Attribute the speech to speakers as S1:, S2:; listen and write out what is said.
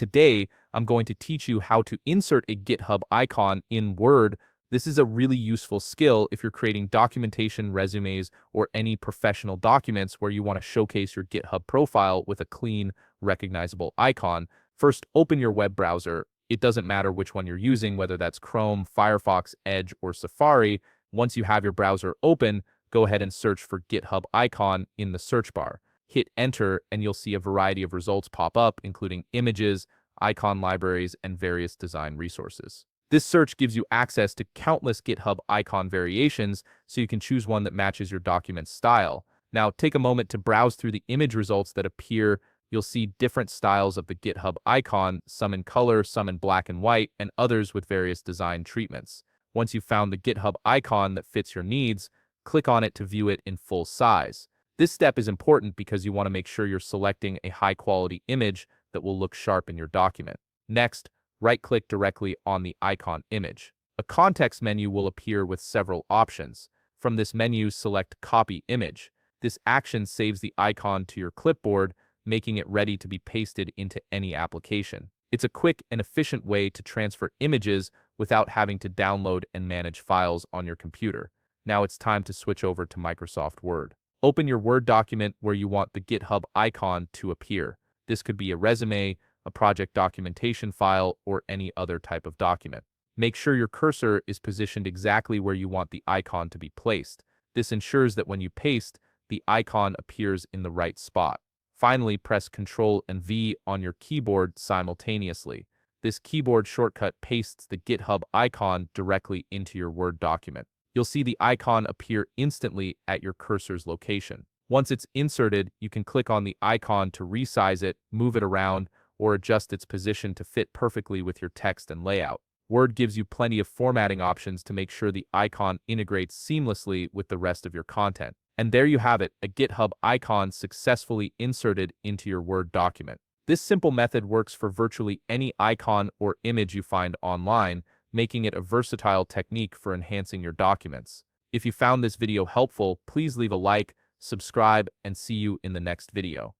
S1: Today, I'm going to teach you how to insert a GitHub icon in Word. This is a really useful skill if you're creating documentation, resumes, or any professional documents where you want to showcase your GitHub profile with a clean, recognizable icon. First, open your web browser. It doesn't matter which one you're using, whether that's Chrome, Firefox, Edge, or Safari. Once you have your browser open, go ahead and search for GitHub icon in the search bar. Hit enter and you'll see a variety of results pop up, including images, icon libraries, and various design resources. This search gives you access to countless GitHub icon variations, so you can choose one that matches your document's style. Now, take a moment to browse through the image results that appear. You'll see different styles of the GitHub icon, some in color, some in black and white, and others with various design treatments. Once you've found the GitHub icon that fits your needs, click on it to view it in full size. This step is important because you want to make sure you're selecting a high-quality image that will look sharp in your document. Next, right-click directly on the icon image. A context menu will appear with several options. From this menu, select Copy Image. This action saves the icon to your clipboard, making it ready to be pasted into any application. It's a quick and efficient way to transfer images without having to download and manage files on your computer. Now it's time to switch over to Microsoft Word. Open your Word document where you want the GitHub icon to appear. This could be a resume, a project documentation file, or any other type of document. Make sure your cursor is positioned exactly where you want the icon to be placed. This ensures that when you paste, the icon appears in the right spot. Finally, press Ctrl and V on your keyboard simultaneously. This keyboard shortcut pastes the GitHub icon directly into your Word document. You'll see the icon appear instantly at your cursor's location. Once it's inserted, you can click on the icon to resize it, move it around, or adjust its position to fit perfectly with your text and layout. Word gives you plenty of formatting options to make sure the icon integrates seamlessly with the rest of your content. And there you have it, a GitHub icon successfully inserted into your Word document. This simple method works for virtually any icon or image you find online, making it a versatile technique for enhancing your documents. If you found this video helpful, please leave a like, subscribe, and see you in the next video.